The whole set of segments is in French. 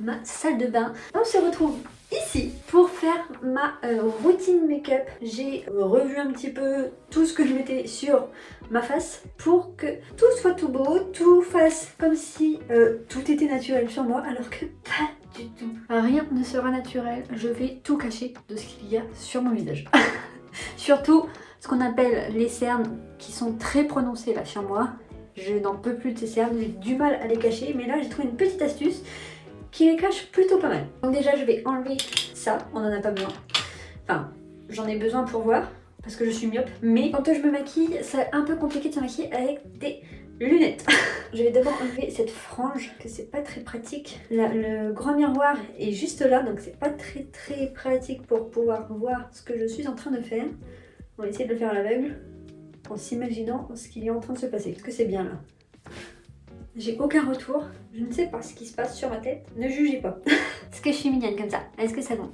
ma salle de bain. On se retrouve ici pour faire ma routine make-up. J'ai revu un petit peu tout ce que je mettais sur ma face pour que tout soit tout beau, tout fasse comme si tout était naturel sur moi, alors que pas du tout. Rien ne sera naturel, je vais tout cacher de ce qu'il y a sur mon visage. Surtout ce qu'on appelle les cernes qui sont très prononcées là sur moi. Je n'en peux plus de ces cernes, j'ai du mal à les cacher, mais là j'ai trouvé une petite astuce qui les cache plutôt pas mal. Donc déjà je vais enlever ça, on n'en a pas besoin. Enfin, j'en ai besoin pour voir, parce que je suis myope. Mais quand je me maquille, c'est un peu compliqué de se maquiller avec des lunettes. Je vais d'abord enlever cette frange, que c'est pas très pratique. Là, le grand miroir est juste là, donc c'est pas très pratique pour pouvoir voir ce que je suis en train de faire. On va essayer de le faire à l'aveugle, en s'imaginant ce qu'il est en train de se passer. Est-ce que c'est bien là? J'ai aucun retour, je ne sais pas ce qui se passe sur ma tête, ne jugez pas. Est-ce que je suis mignonne comme ça? Est-ce que ça va?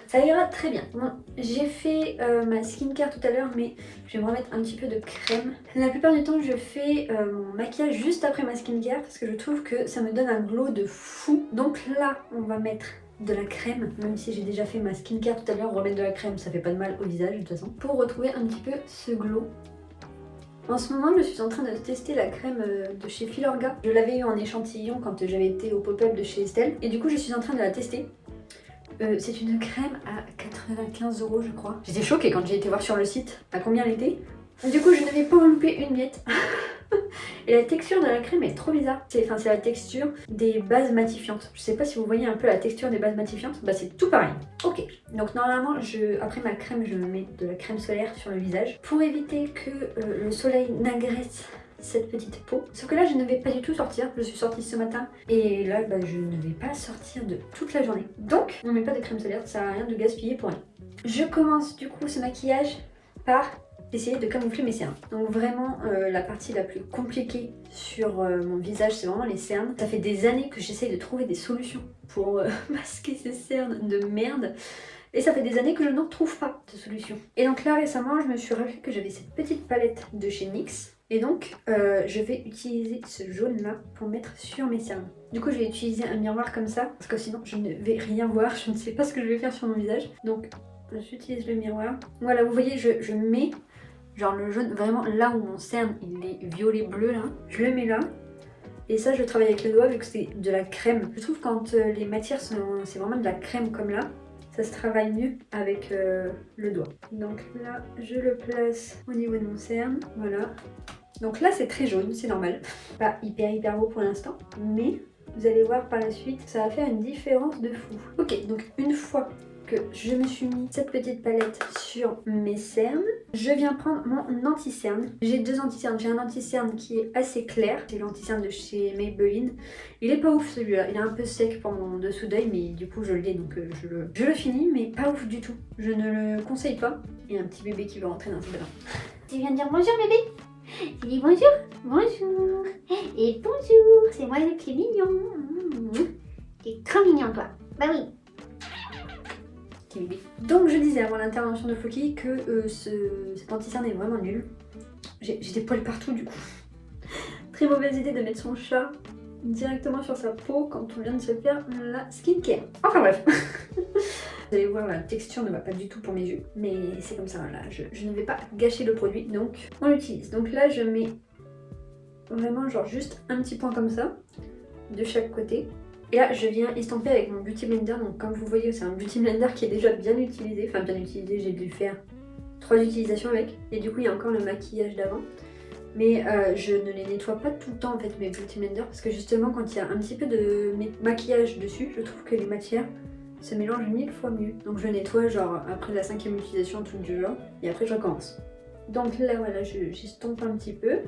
Ça ira très bien. Bon, j'ai fait ma skincare tout à l'heure, mais je vais me remettre un petit peu de crème. La plupart du temps, je fais mon maquillage juste après ma skincare parce que je trouve que ça me donne un glow de fou. Donc là, on va mettre de la crème, même si j'ai déjà fait ma skincare tout à l'heure, remettre de la crème, ça fait pas de mal au visage de toute façon, pour retrouver un petit peu ce glow. En ce moment, je suis en train de tester la crème de chez Filorga. Je l'avais eu en échantillon quand j'avais été au pop-up de chez Estelle. Et du coup, je suis en train de la tester. C'est une crème à 95 € je crois. J'étais choquée quand j'ai été voir sur le site à combien elle était. Du coup, je n'avais pas en loupé une miette. Et la texture de la crème est trop bizarre. C'est la texture des bases matifiantes. Je sais pas si vous voyez un peu la texture des bases matifiantes. Bah c'est tout pareil. Ok, donc normalement, après ma crème, je me mets de la crème solaire sur le visage pour éviter que le soleil n'agresse cette petite peau. Sauf que là, je ne vais pas du tout sortir. Je suis sortie ce matin et là, je ne vais pas sortir de toute la journée. Donc, on ne met pas de crème solaire, ça sert à rien de gaspiller pour rien. Je commence du coup ce maquillage par essayer de camoufler mes cernes. Donc vraiment la partie la plus compliquée sur mon visage, c'est vraiment les cernes. Ça fait des années que j'essaye de trouver des solutions pour masquer ces cernes de merde. Et ça fait des années que je n'en trouve pas de solution. Et donc là récemment, je me suis rappelé que j'avais cette petite palette de chez NYX. Et donc je vais utiliser ce jaune là pour mettre sur mes cernes. Du coup je vais utiliser un miroir comme ça, parce que sinon je ne vais rien voir, je ne sais pas ce que je vais faire sur mon visage. Donc j'utilise le miroir. Voilà, vous voyez, je mets genre le jaune vraiment là où mon cerne il est violet bleu là. Je le mets là. Et ça je travaille avec le doigt vu que c'est de la crème. Je trouve quand les matières c'est vraiment de la crème comme là, ça se travaille mieux avec le doigt. Donc là je le place au niveau de mon cerne, voilà. Donc là c'est très jaune, c'est normal. Pas hyper beau pour l'instant, mais vous allez voir par la suite, ça va faire une différence de fou. Ok, donc une fois que je me suis mis cette petite palette sur mes cernes, je viens prendre mon anti-cerne. J'ai deux anti-cernes. J'ai un anti-cerne qui est assez clair, c'est l'anti-cerne de chez Maybelline. Il est pas ouf celui-là, il est un peu sec pour mon dessous d'œil, mais du coup je l'ai donc je le finis, mais pas ouf du tout. Je ne le conseille pas. Il y a un petit bébé qui veut rentrer dans ce bain. Tu viens de dire bonjour bébé? Tu dis bonjour? Bonjour. Et bonjour, c'est moi le petit mignon. T'es trop mignon toi. Bah oui. Donc je disais avant l'intervention de Floki que cet anti-cerne est vraiment nul. J'ai des poils partout du coup. Très mauvaise idée de mettre son chat directement sur sa peau quand on vient de se faire la skincare. Enfin bref. Vous allez voir, la texture ne va pas du tout pour mes yeux. Mais c'est comme ça, là, je ne vais pas gâcher le produit, donc on l'utilise. Donc là je mets vraiment genre juste un petit point comme ça, de chaque côté. Et là, je viens estomper avec mon Beauty Blender. Donc comme vous voyez, c'est un Beauty Blender qui est déjà bien utilisé. Enfin bien utilisé, j'ai dû faire 3 utilisations avec. Et du coup, il y a encore le maquillage d'avant. Mais je ne les nettoie pas tout le temps en fait, mes Beauty Blender. Parce que justement, quand il y a un petit peu de maquillage dessus, je trouve que les matières se mélangent 1000 fois mieux. Donc je nettoie genre après la 5e utilisation, un truc du genre. Et après, je recommence. Donc là, voilà, j'estompe un petit peu.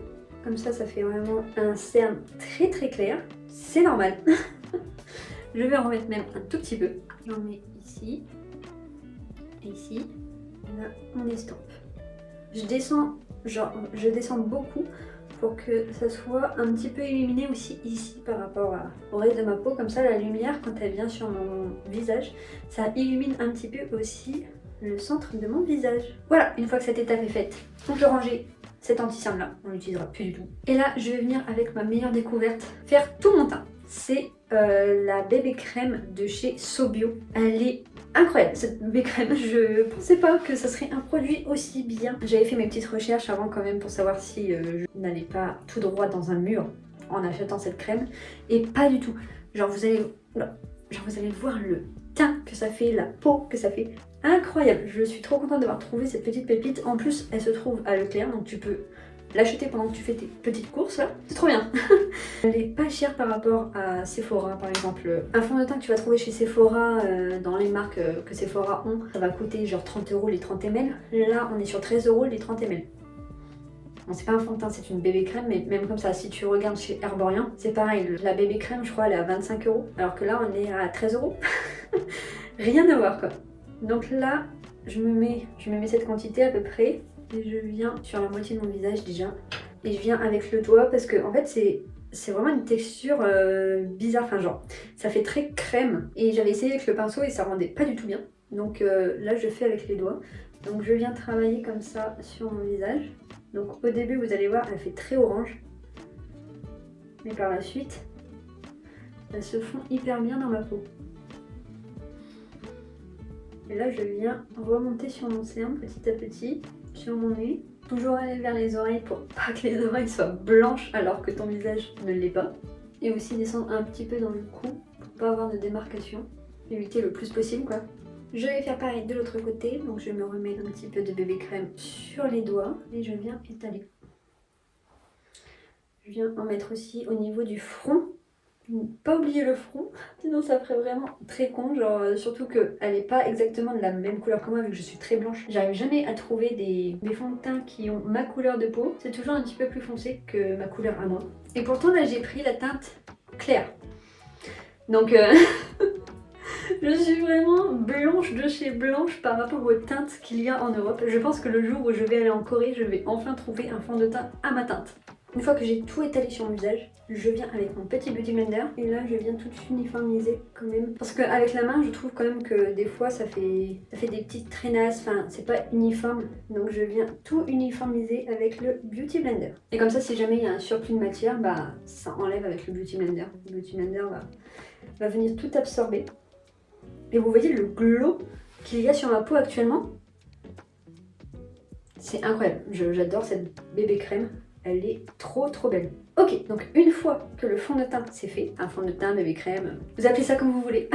Comme ça, ça fait vraiment un cerne très clair. C'est normal. Je vais en remettre même un tout petit peu. J'en mets ici et ici. Et là, on estompe. Je descends beaucoup pour que ça soit un petit peu illuminé aussi ici par rapport au reste de ma peau. Comme ça, la lumière, quand elle vient sur mon visage, ça illumine un petit peu aussi le centre de mon visage. Voilà, une fois que cette étape est faite, on peut ranger cet anti-cerne là, on l'utilisera plus du tout. Et là, je vais venir avec ma meilleure découverte, faire tout mon teint. c'est la bébé crème de chez Sobio. Elle est incroyable cette bébé crème, je pensais pas que ça serait un produit aussi bien. J'avais fait mes petites recherches avant quand même pour savoir si je n'allais pas tout droit dans un mur en achetant cette crème, et pas du tout. Genre vous allez voir le teint que ça fait, la peau que ça fait, incroyable. Je suis trop contente d'avoir trouvé cette petite pépite. En plus elle se trouve à Leclerc, donc tu peux l'acheter pendant que tu fais tes petites courses là, c'est trop bien. Elle est pas chère par rapport à Sephora par exemple. Un fond de teint que tu vas trouver chez Sephora dans les marques que Sephora ont, ça va coûter genre 30 € les 30 ml. Là on est sur 13 € les 30 ml. Bon, c'est pas un fond de teint, c'est une bébé crème, mais même comme ça, si tu regardes chez Herborian, c'est pareil. La bébé crème, je crois, elle est à 25 €, alors que là, on est à 13 €. Rien à voir, quoi. Donc là, je me mets cette quantité à peu près, et je viens sur la moitié de mon visage déjà, et je viens avec le doigt, parce que en fait, c'est vraiment une texture bizarre, enfin genre, ça fait très crème, et j'avais essayé avec le pinceau et ça rendait pas du tout bien. Donc là, je fais avec les doigts. Donc je viens travailler comme ça sur mon visage. Donc au début, vous allez voir, elle fait très orange. Mais par la suite, elle se fond hyper bien dans ma peau. Et là, je viens remonter sur mon cerne petit à petit, sur mon nez. Toujours aller vers les oreilles pour pas que les oreilles soient blanches alors que ton visage ne l'est pas. Et aussi descendre un petit peu dans le cou pour pas avoir de démarcation. Éviter le plus possible, quoi. Je vais faire pareil de l'autre côté, donc je me remets un petit peu de bébé crème sur les doigts et je viens étaler. Je viens en mettre aussi au niveau du front. Pas oublier le front, sinon ça ferait vraiment très con, genre surtout qu'elle n'est pas exactement de la même couleur que moi vu que je suis très blanche. J'arrive jamais à trouver des fonds de teint qui ont ma couleur de peau, c'est toujours un petit peu plus foncé que ma couleur à moi. Et pourtant là j'ai pris la teinte claire. Donc je suis vraiment blanche de chez blanche par rapport aux teintes qu'il y a en Europe. Je pense que le jour où je vais aller en Corée, je vais enfin trouver un fond de teint à ma teinte. Une fois que j'ai tout étalé sur mon visage, je viens avec mon petit Beauty Blender et là je viens tout uniformiser quand même. Parce qu'avec la main, je trouve quand même que des fois ça fait des petites traînasses, enfin c'est pas uniforme. Donc je viens tout uniformiser avec le Beauty Blender. Et comme ça, si jamais il y a un surplus de matière, bah ça enlève avec le Beauty Blender. Le Beauty Blender va venir tout absorber. Et vous voyez le glow qu'il y a sur ma peau actuellement. C'est incroyable, j'adore cette bébé crème. Elle est trop belle. Ok, donc une fois que le fond de teint c'est fait, un fond de teint, bébé crème, vous appelez ça comme vous voulez.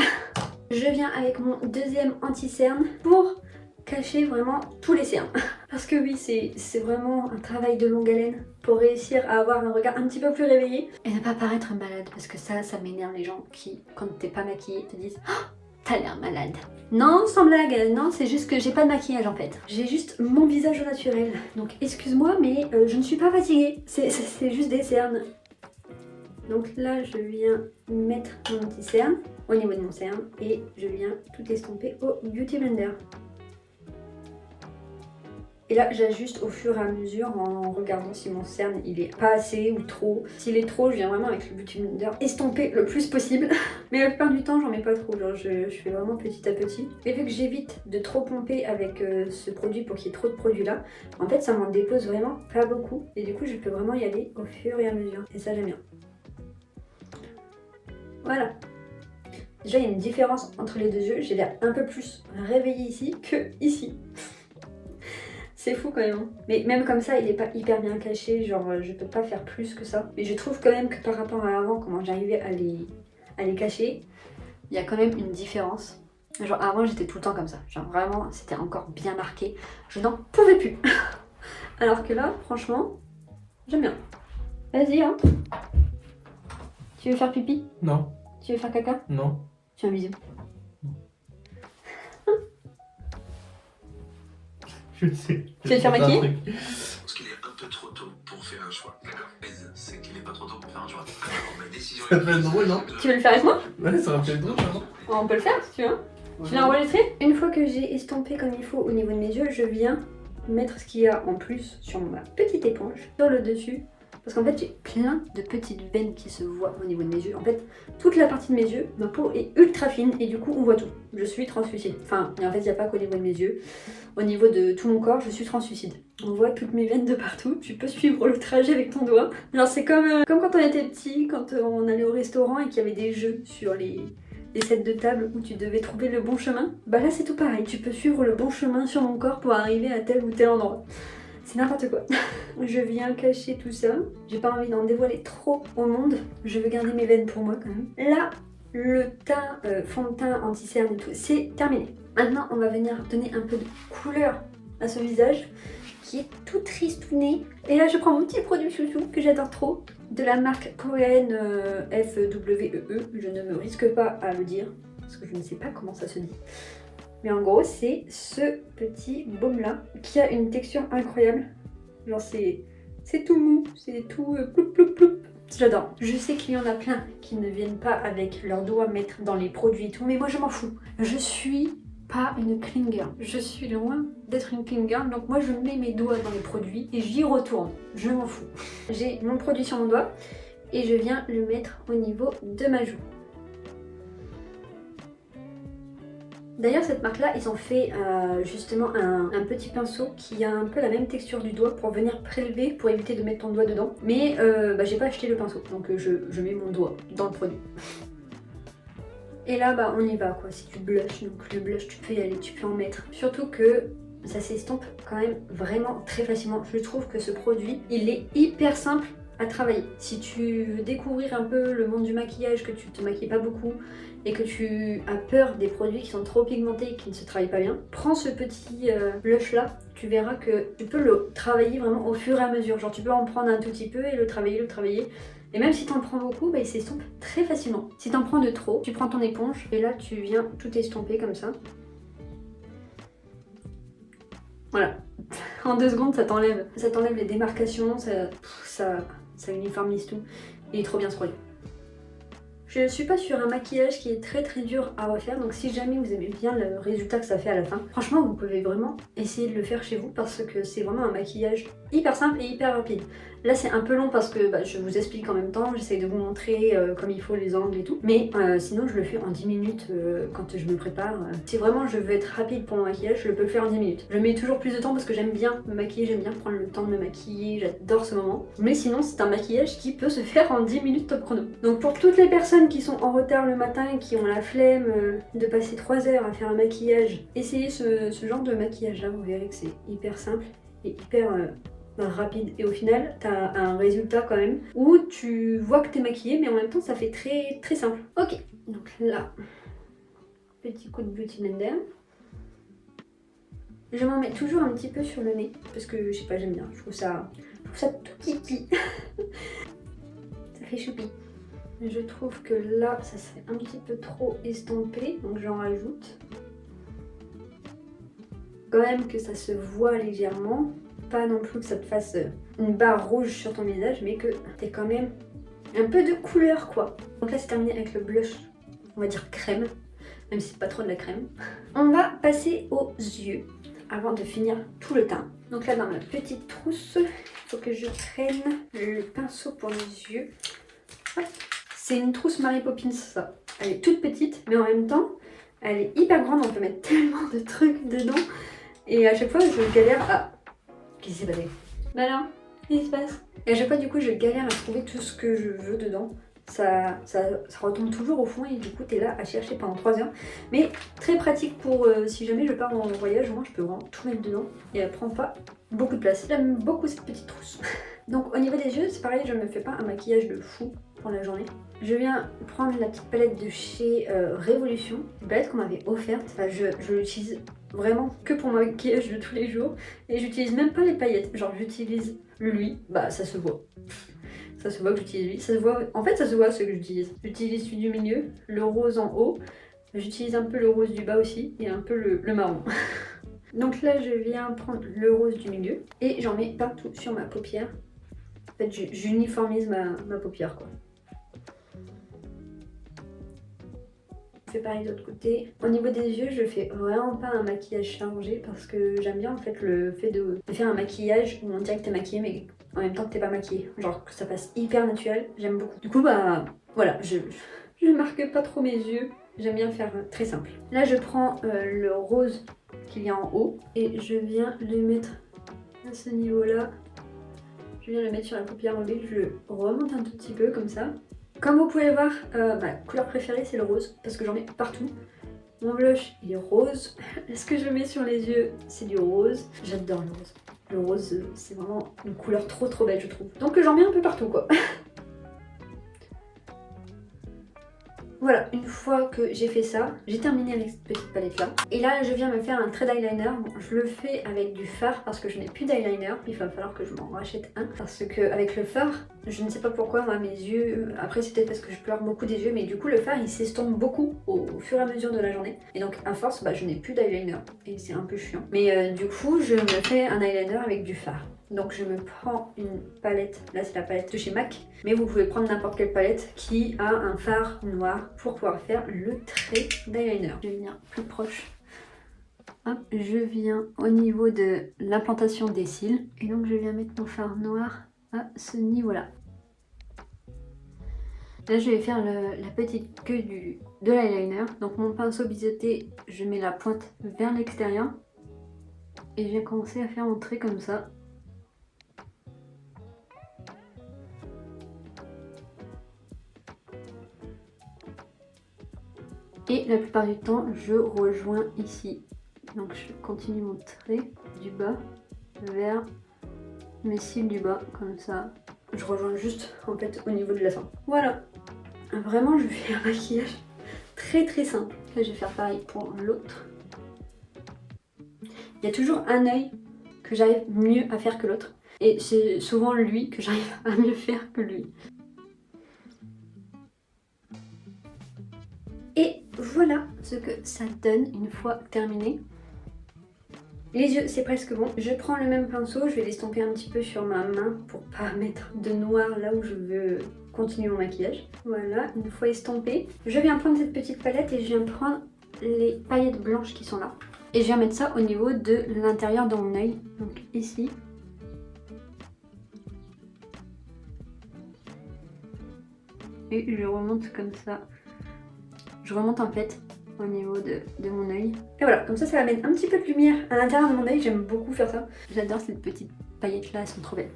Je viens avec mon deuxième anti-cerne pour cacher vraiment tous les cernes. Parce que oui, c'est vraiment un travail de longue haleine pour réussir à avoir un regard un petit peu plus réveillé. Et ne pas paraître malade, parce que ça m'énerve les gens qui, quand t'es pas maquillée, te disent oh, t'as l'air malade. Non, sans blague, non, c'est juste que j'ai pas de maquillage en fait. J'ai juste mon visage au naturel. Donc excuse-moi, mais je ne suis pas fatiguée. C'est juste des cernes. Donc là, je viens mettre mon petit cerne au niveau de mon cerne et je viens tout estomper au Beauty Blender. Et là, j'ajuste au fur et à mesure en regardant si mon cerne il est pas assez ou trop. S'il est trop, je viens vraiment avec le Beauty Blender estomper le plus possible. Mais la plupart du temps, j'en mets pas trop. Genre, je fais vraiment petit à petit. Et vu que j'évite de trop pomper avec ce produit pour qu'il y ait trop de produits là, en fait, ça m'en dépose vraiment pas beaucoup. Et du coup, je peux vraiment y aller au fur et à mesure. Et ça, j'aime bien. Voilà. Déjà, il y a une différence entre les deux yeux. J'ai l'air un peu plus réveillée ici que ici. C'est fou quand même. Mais même comme ça, il est pas hyper bien caché. Genre, je peux pas faire plus que ça. Mais je trouve quand même que par rapport à avant, comment j'arrivais à les cacher, il y a quand même une différence. Genre, avant, j'étais tout le temps comme ça. Genre, vraiment, c'était encore bien marqué. Je n'en pouvais plus. Alors que là, franchement, j'aime bien. Vas-y, hein. Tu veux faire pipi? Non. Tu veux faire caca? Non. Tu veux un bisou? Je sais. Tu veux te faire maquiller? Parce qu'il est un peu trop tôt pour faire un choix. D'accord. C'est qu'il est pas trop tôt pour faire un choix. Ma décision Ça peut être drôle, non? Tu veux le faire avec moi? Ouais, ça va être drôle, non? On peut le faire si tu veux. Tu l'as enregistré? Une fois que j'ai estompé comme il faut au niveau de mes yeux, je viens mettre ce qu'il y a en plus sur ma petite éponge, sur le dessus, Parce qu'en fait j'ai plein de petites veines qui se voient au niveau de mes yeux. En fait toute la partie de mes yeux, ma peau est ultra fine et du coup on voit tout. Je suis translucide. Enfin et en fait il n'y a pas qu'au niveau de mes yeux. Au niveau de tout mon corps je suis translucide. On voit toutes mes veines de partout. Tu peux suivre le trajet avec ton doigt. Genre c'est comme quand on était petit, quand on allait au restaurant et qu'il y avait des jeux sur les sets de table où tu devais trouver le bon chemin. Bah là c'est tout pareil. Tu peux suivre le bon chemin sur mon corps pour arriver à tel ou tel endroit. C'est n'importe quoi. Je viens cacher tout ça. J'ai pas envie d'en dévoiler trop au monde. Je veux garder mes veines pour moi quand même. Là, le teint, fond de teint, anti-cerne et tout, c'est terminé. Maintenant, on va venir donner un peu de couleur à ce visage qui est tout tristouné. Et là, je prends mon petit produit chouchou que j'adore trop, de la marque coréenne FWEE. Je ne me risque pas à le dire parce que je ne sais pas comment ça se dit. Mais en gros, c'est ce petit baume là qui a une texture incroyable. Genre, c'est tout mou, c'est tout ploup ploup ploup. J'adore. Je sais qu'il y en a plein qui ne viennent pas avec leurs doigts mettre dans les produits et tout, mais moi je m'en fous. Je suis pas une clean girl. Je suis loin d'être une clean girl, donc moi je mets mes doigts dans les produits et j'y retourne. Je m'en fous. J'ai mon produit sur mon doigt et je viens le mettre au niveau de ma joue. D'ailleurs cette marque là ils ont fait justement un petit pinceau qui a un peu la même texture du doigt pour venir prélever pour éviter de mettre ton doigt dedans. Mais j'ai pas acheté le pinceau donc je mets mon doigt dans le produit. Et là bah on y va quoi, si tu blushes, donc le blush tu peux y aller, tu peux en mettre. Surtout que ça s'estompe quand même vraiment très facilement. Je trouve que ce produit il est hyper simple à travailler. Si tu veux découvrir un peu le monde du maquillage, que tu te maquilles pas beaucoup et que tu as peur des produits qui sont trop pigmentés et qui ne se travaillent pas bien, prends ce petit blush là, tu verras que tu peux le travailler vraiment au fur et à mesure. Genre tu peux en prendre un tout petit peu et le travailler. Et même si tu en prends beaucoup, bah, il s'estompe très facilement. Si tu en prends de trop, tu prends ton éponge et là tu viens tout estomper comme ça. Voilà. En 2 secondes ça t'enlève les démarcations, ça uniformise tout. Il est trop bien ce produit. Je suis pas sur un maquillage qui est très dur à refaire, donc si jamais vous aimez bien le résultat que ça fait à la fin, franchement vous pouvez vraiment essayer de le faire chez vous parce que c'est vraiment un maquillage hyper simple et hyper rapide. Là c'est un peu long parce que je vous explique en même temps, j'essaye de vous montrer comme il faut les angles et tout, mais sinon je le fais en 10 minutes quand je me prépare. Si vraiment je veux être rapide pour mon maquillage, je peux le faire en 10 minutes. Je mets toujours plus de temps parce que j'aime bien me maquiller, j'aime bien prendre le temps de me maquiller, j'adore ce moment. Mais sinon c'est un maquillage qui peut se faire en 10 minutes top chrono. Donc pour toutes les personnes qui sont en retard le matin et qui ont la flemme de passer 3 heures à faire un maquillage, essayez ce genre de maquillage là, vous verrez que c'est hyper simple et hyper rapide et au final t'as un résultat quand même où tu vois que t'es maquillée mais en même temps ça fait très simple. Ok, donc là, petit coup de Beauty Blender. Je m'en mets toujours un petit peu sur le nez parce que je sais pas, j'aime bien, je trouve ça tout kiki. Ça fait choupi. Je trouve que là ça serait un petit peu trop estompé donc j'en rajoute. Quand même que ça se voit légèrement. Pas non plus que ça te fasse une barre rouge sur ton visage, mais que t'aies quand même un peu de couleur quoi. Donc là c'est terminé avec le blush, on va dire crème, même si c'est pas trop de la crème. On va passer aux yeux avant de finir tout le teint. Donc là dans ma petite trousse, il faut que je prenne le pinceau pour les yeux. Ouais. C'est une trousse Mary Poppins ça. Elle est toute petite, mais en même temps, elle est hyper grande, on peut mettre tellement de trucs dedans. Et à chaque fois je galère à... Qu'est-ce qui s'est passé? Bah non, qu'est-ce qui se passe? Et à chaque fois du coup je galère à trouver tout ce que je veux dedans. Ça retombe toujours au fond et du coup t'es là à chercher pendant 3 heures. Mais très pratique pour si jamais je pars en voyage, au moins je peux vraiment tout mettre dedans. Et elle prend pas beaucoup de place. J'aime beaucoup cette petite trousse. Donc au niveau des yeux, c'est pareil, je ne me fais pas un maquillage de fou pour la journée. Je viens prendre la petite palette de chez Révolution, une palette qu'on m'avait offerte. Enfin, je l'utilise vraiment que pour mon maquillage de tous les jours et j'utilise même pas les paillettes. Genre j'utilise lui, bah ça se voit. Ça se voit que j'utilise lui. Ça se voit, en fait ça se voit ce que j'utilise. J'utilise celui du milieu, le rose en haut. J'utilise un peu le rose du bas aussi et un peu le marron. Donc là je viens prendre le rose du milieu et j'en mets partout sur ma paupière. En fait j'uniformise ma paupière quoi. Je fais pareil de l'autre côté. Au niveau des yeux, je fais vraiment pas un maquillage chargé parce que j'aime bien en fait le fait de faire un maquillage où on dirait que t'es maquillée mais en même temps que t'es pas maquillée. Genre que ça passe hyper naturel, j'aime beaucoup. Du coup bah voilà, je marque pas trop mes yeux, j'aime bien faire très simple. Là je prends le rose qu'il y a en haut et je viens le mettre à ce niveau là. Je viens le mettre sur la paupière mobile, je le remonte un tout petit peu comme ça. Comme vous pouvez voir, ma couleur préférée c'est le rose parce que j'en mets partout. Mon blush il est rose. Ce que je mets sur les yeux c'est du rose. J'adore le rose. Le rose c'est vraiment une couleur trop belle je trouve. Donc j'en mets un peu partout quoi. Voilà, une fois que j'ai fait ça, j'ai terminé avec cette petite palette là. Et là je viens me faire un trait d'eyeliner. Bon, je le fais avec du fard parce que je n'ai plus d'eyeliner. Il va falloir que je m'en rachète un. Parce que avec le fard, je ne sais pas pourquoi moi mes yeux, après c'est peut-être parce que je pleure beaucoup des yeux, mais du coup le fard il s'estompe beaucoup au fur et à mesure de la journée. Et donc à force bah, je n'ai plus d'eyeliner et c'est un peu chiant. Mais du coup je me fais un eyeliner avec du fard. Donc je me prends une palette, là c'est la palette de chez MAC, mais vous pouvez prendre n'importe quelle palette qui a un fard noir pour pouvoir faire le trait d'eyeliner. Je vais venir plus proche. Hop, je viens au niveau de l'implantation des cils et donc je viens mettre mon fard noir à ce niveau-là. Là je vais faire la petite queue de l'eyeliner. Donc mon pinceau biseauté, je mets la pointe vers l'extérieur et je vais commencer à faire mon trait comme ça. Et la plupart du temps, je rejoins ici. Donc je continue mon trait du bas vers mes cils du bas, comme ça. Je rejoins juste en fait au niveau de la fin. Voilà. Vraiment, je fais un maquillage très simple. Là, je vais faire pareil pour l'autre. Il y a toujours un œil que j'arrive mieux à faire que l'autre. Et c'est souvent lui que j'arrive à mieux faire que lui. Et voilà ce que ça donne une fois terminé. Les yeux c'est presque bon. Je prends le même pinceau, je vais l'estomper un petit peu sur ma main pour pas mettre de noir là où je veux continuer mon maquillage. Voilà, une fois estompé, je viens prendre cette petite palette et je viens prendre les paillettes blanches qui sont là. Et je viens mettre ça au niveau de l'intérieur de mon œil, donc ici. Et je remonte comme ça. Je remonte en fait au niveau de mon œil. Et voilà, comme ça va mettre un petit peu de lumière à l'intérieur de mon œil. J'aime beaucoup faire ça. J'adore ces petites paillettes là, elles sont trop belles.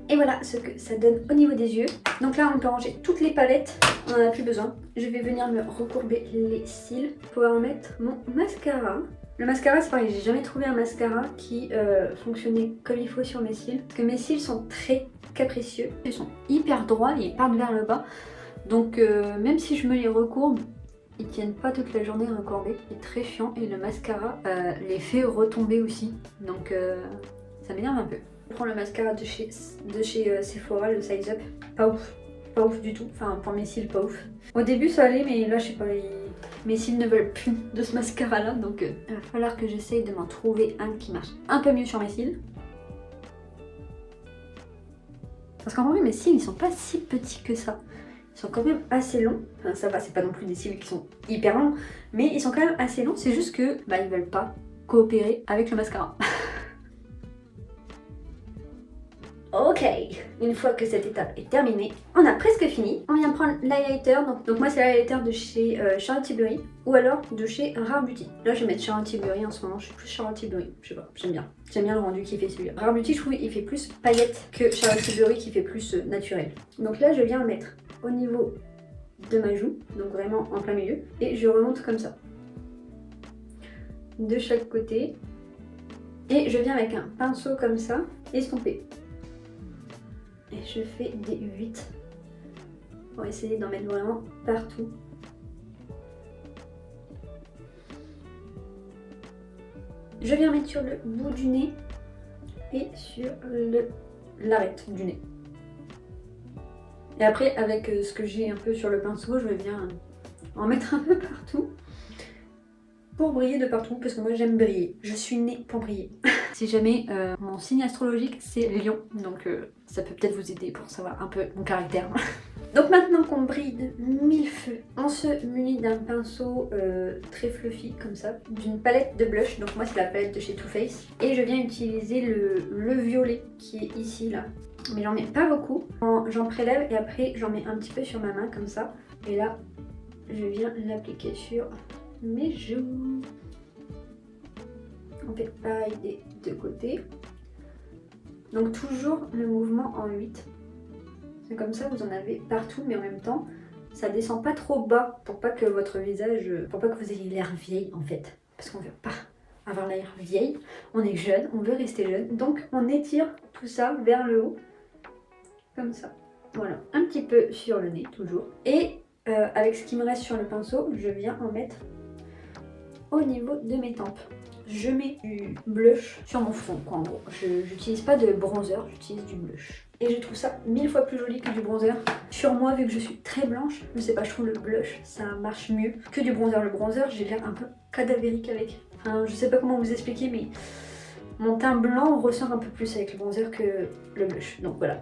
Et voilà ce que ça donne au niveau des yeux. Donc là on peut ranger toutes les palettes, on n'en a plus besoin. Je vais venir me recourber les cils pour pouvoir mettre mon mascara. Le mascara c'est pareil, j'ai jamais trouvé un mascara qui fonctionnait comme il faut sur mes cils. Parce que mes cils sont très capricieux, ils sont hyper droits et ils partent vers le bas. Donc même si je me les recourbe, ils tiennent pas toute la journée recourbés. C'est très chiant et le mascara les fait retomber aussi. Donc ça m'énerve un peu. Je prends le mascara de chez Sephora, le Size Up. Pas ouf du tout. Enfin pour mes cils pas ouf. Au début ça allait mais là je sais pas, mes cils ne veulent plus de ce mascara là, donc il va falloir que j'essaye de m'en trouver un qui marche un peu mieux sur mes cils. Parce qu'en vrai mes cils ils sont pas si petits que ça. Ils sont quand même assez longs. Enfin ça va, c'est pas non plus des cils qui sont hyper longs, mais ils sont quand même assez longs. C'est juste que ils veulent pas coopérer avec le mascara. Ok, une fois que cette étape est terminée, on a presque fini. On vient prendre l'highlighter, donc moi c'est l'highlighter de chez Charlotte Tilbury ou alors de chez Rare Beauty. Là je vais mettre Charlotte Tilbury en ce moment, je suis plus Charlotte Tilbury, je sais pas, j'aime bien le rendu qu'il fait celui-là. Rare Beauty je trouve il fait plus paillettes que Charlotte Tilbury qui fait plus naturel. Donc là je viens le mettre au niveau de ma joue, donc vraiment en plein milieu, et je remonte comme ça. De chaque côté. Et je viens avec un pinceau comme ça, estomper. Et je fais des 8 pour essayer d'en mettre vraiment partout. Je viens mettre sur le bout du nez et sur l'arête du nez. Et après avec ce que j'ai un peu sur le pinceau, je viens en mettre un peu partout. Pour briller de partout, parce que moi j'aime briller. Je suis née pour briller. Si jamais mon signe astrologique c'est Lion, donc ça peut peut-être vous aider pour savoir un peu mon caractère. Donc maintenant qu'on bride 1000 feux, on se munit d'un pinceau très fluffy comme ça, d'une palette de blush. Donc moi c'est la palette de chez Too Faced. Et je viens utiliser le violet qui est ici là. Mais j'en mets pas beaucoup. J'en prélève et après j'en mets un petit peu sur ma main comme ça. Et là je viens l'appliquer sur mes joues. On fait pareil des deux côtés. Donc toujours le mouvement en 8. C'est comme ça, vous en avez partout, mais en même temps, ça descend pas trop bas pour pas que votre visage, pour pas que vous ayez l'air vieille en fait. Parce qu'on veut pas avoir l'air vieille, on est jeune, on veut rester jeune. Donc on étire tout ça vers le haut, comme ça. Voilà, un petit peu sur le nez toujours. Et avec ce qui me reste sur le pinceau, je viens en mettre au niveau de mes tempes. Je mets du blush sur mon front, quoi, en gros. Je n'utilise pas de bronzer, j'utilise du blush. Et je trouve ça 1000 fois plus joli que du bronzer. Sur moi, vu que je suis très blanche, je sais pas, je trouve le blush, ça marche mieux que du bronzer. Le bronzer, j'ai l'air un peu cadavérique avec. Enfin, je sais pas comment vous expliquer, mais mon teint blanc ressort un peu plus avec le bronzer que le blush. Donc voilà.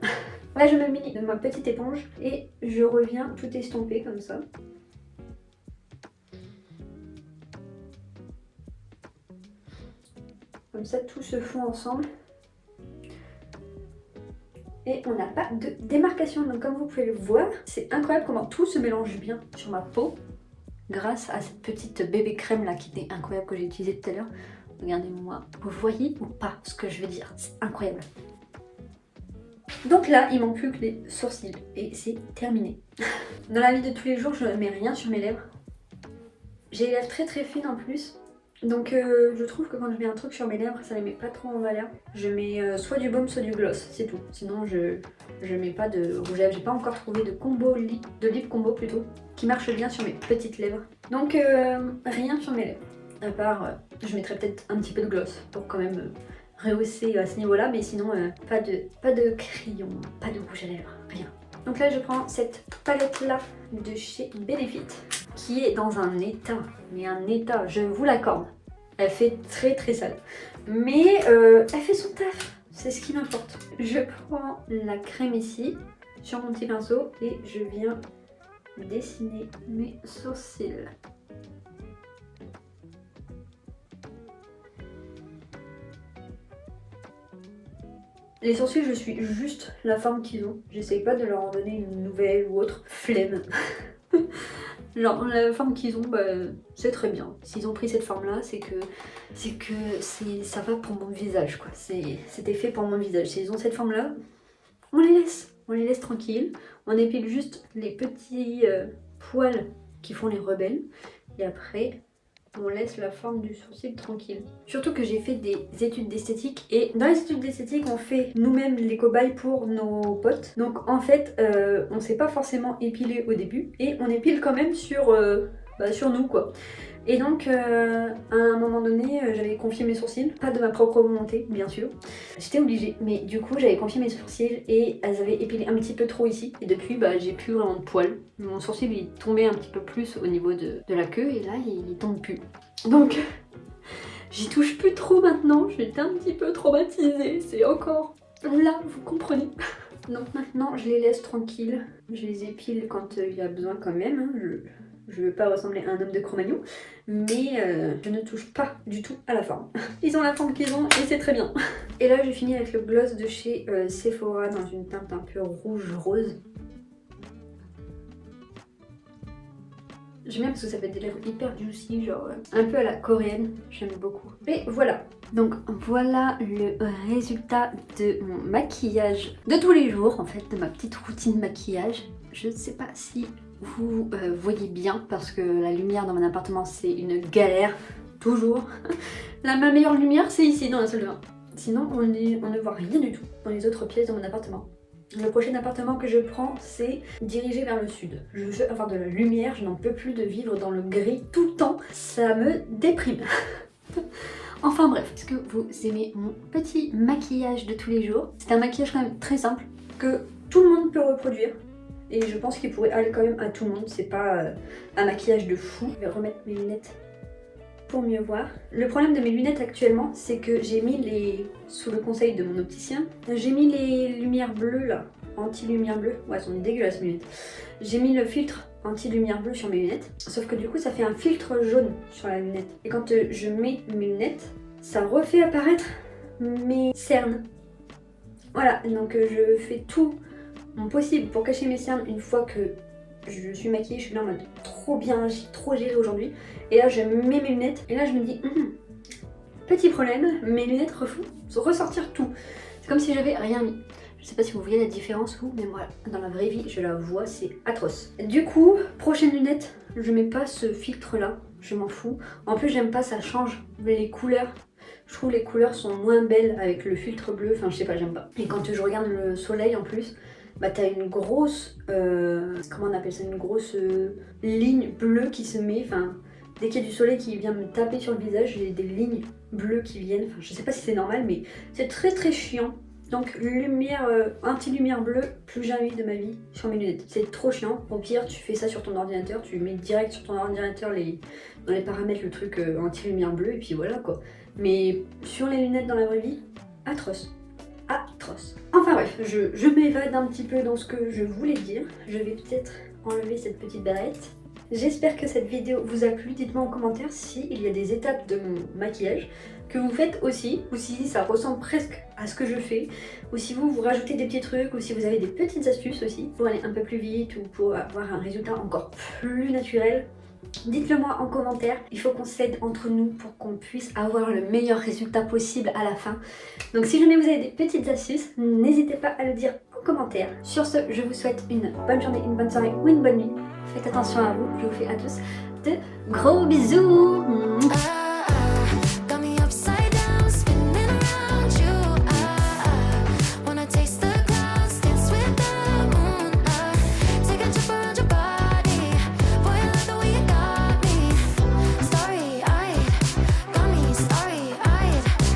Là, je me mets de ma petite éponge et je reviens tout estomper comme ça. Comme ça, tout se fond ensemble. Et on n'a pas de démarcation. Donc comme vous pouvez le voir, c'est incroyable comment tout se mélange bien sur ma peau. Grâce à cette petite bébé crème là qui était incroyable que j'ai utilisée tout à l'heure. Regardez-moi. Vous voyez ou pas ce que je veux dire? C'est incroyable. Donc là, il manque plus que les sourcils. Et c'est terminé. Dans la vie de tous les jours, je ne mets rien sur mes lèvres. J'ai les lèvres très très fines en plus. Donc je trouve que quand je mets un truc sur mes lèvres, ça les met pas trop en valeur. Je mets soit du baume, soit du gloss, c'est tout. Sinon je mets pas de rouge à lèvres. J'ai pas encore trouvé de combo de lip combo plutôt, qui marche bien sur mes petites lèvres. Donc rien sur mes lèvres. À part, je mettrais peut-être un petit peu de gloss pour quand même rehausser à ce niveau-là. Mais sinon pas de crayon, pas de rouge à lèvres, rien. Donc là je prends cette palette là de chez Benefit, qui est dans un état, mais un état, je vous l'accorde. Elle fait très très sale, mais elle fait son taf, c'est ce qui m'importe. Je prends la crème ici, sur mon petit pinceau, et je viens dessiner mes sourcils. Les sourcils, je suis juste la forme qu'ils ont. J'essaye pas de leur en donner une nouvelle ou autre. Flemme. Genre la forme qu'ils ont, bah, c'est très bien. S'ils ont pris cette forme là, c'est que ça va pour mon visage quoi. C'était fait pour mon visage. S'ils ont cette forme là, on les laisse tranquilles. On épile juste les petits poils qui font les rebelles. Et après, on laisse la forme du sourcil tranquille. Surtout que j'ai fait des études d'esthétique et dans les études d'esthétique on fait nous-mêmes les cobayes pour nos potes. Donc en fait on sait pas forcément épiler au début et on épile quand même sur nous quoi. Et donc à un moment donné j'avais confié mes sourcils, pas de ma propre volonté bien sûr. J'étais obligée mais du coup j'avais confié mes sourcils et elles avaient épilé un petit peu trop ici. Et depuis j'ai plus vraiment de poils. Mon sourcil il tombait un petit peu plus au niveau de la queue et là il tombe plus. Donc j'y touche plus trop maintenant, j'étais un petit peu traumatisée, c'est encore là, vous comprenez. Donc maintenant je les laisse tranquilles, je les épile quand il y a besoin quand même, hein. Je veux pas ressembler à un homme de Cro-Magnon, mais je ne touche pas du tout à la forme. Ils ont la forme qu'ils ont et c'est très bien. Et là je finis avec le gloss de chez Sephora dans une teinte un peu rouge-rose. J'aime bien parce que ça fait des lèvres hyper juicy, genre un peu à la coréenne, j'aime beaucoup. Et voilà, donc voilà le résultat de mon maquillage de tous les jours, en fait, de ma petite routine maquillage. Je ne sais pas si vous voyez bien parce que la lumière dans mon appartement c'est une galère, toujours. Ma meilleure lumière c'est ici dans la salle de bain. Sinon on ne voit rien du tout dans les autres pièces de mon appartement. Le prochain appartement que je prends, c'est dirigé vers le sud. Je veux avoir de la lumière, je n'en peux plus de vivre dans le gris tout le temps. Ça me déprime. Enfin bref, est-ce que vous aimez mon petit maquillage de tous les jours? C'est un maquillage quand même très simple, que tout le monde peut reproduire. Et je pense qu'il pourrait aller quand même à tout le monde, c'est pas un maquillage de fou. Je vais remettre mes lunettes pour mieux voir. Le problème de mes lunettes actuellement, c'est que j'ai mis sous le conseil de mon opticien, j'ai mis les lumières bleues là anti-lumière bleue. Ouais, elles sont dégueulasses mes lunettes. J'ai mis le filtre anti-lumière bleue sur mes lunettes. Sauf que du coup, ça fait un filtre jaune sur la lunette. Et quand je mets mes lunettes, ça refait apparaître mes cernes. Voilà, donc je fais tout mon possible pour cacher mes cernes une fois que je suis maquillée. Je suis là en mode trop bien, j'ai trop géré aujourd'hui. Et là, je mets mes lunettes et là, je me dis, petit problème, mes lunettes ressortir tout. C'est comme si j'avais rien mis. Je sais pas si vous voyez la différence ou, mais moi, dans la vraie vie, je la vois, c'est atroce. Du coup, prochaine lunette, je mets pas ce filtre là, je m'en fous. En plus, j'aime pas, ça change les couleurs. Je trouve les couleurs sont moins belles avec le filtre bleu, enfin je sais pas, j'aime pas. Et quand je regarde le soleil en plus, bah t'as une grosse, comment on appelle ça, une grosse ligne bleue qui se met, enfin dès qu'il y a du soleil qui vient me taper sur le visage, j'ai des lignes bleues qui viennent, enfin je sais pas si c'est normal mais c'est très très chiant. Donc lumière, anti-lumière bleue, plus jamais de ma vie sur mes lunettes. C'est trop chiant. Au pire, tu fais ça sur ton ordinateur, tu mets direct sur ton ordinateur dans les paramètres le truc anti-lumière bleue et puis voilà quoi. Mais sur les lunettes dans la vraie vie, atroce. Atroce. Enfin bref, je m'évade un petit peu dans ce que je voulais dire. Je vais peut-être enlever cette petite barrette. J'espère que cette vidéo vous a plu. Dites-moi en commentaire s'il y a des étapes de mon maquillage que vous faites aussi, ou si ça ressemble presque à ce que je fais, ou si vous rajoutez des petits trucs, ou si vous avez des petites astuces aussi pour aller un peu plus vite ou pour avoir un résultat encore plus naturel. Dites-le moi en commentaire, il faut qu'on s'aide entre nous pour qu'on puisse avoir le meilleur résultat possible à la fin. Donc si jamais vous avez des petites astuces, n'hésitez pas à le dire en commentaire. Sur ce, je vous souhaite une bonne journée, une bonne soirée ou une bonne nuit. Faites attention à vous, je vous fais à tous de gros bisous.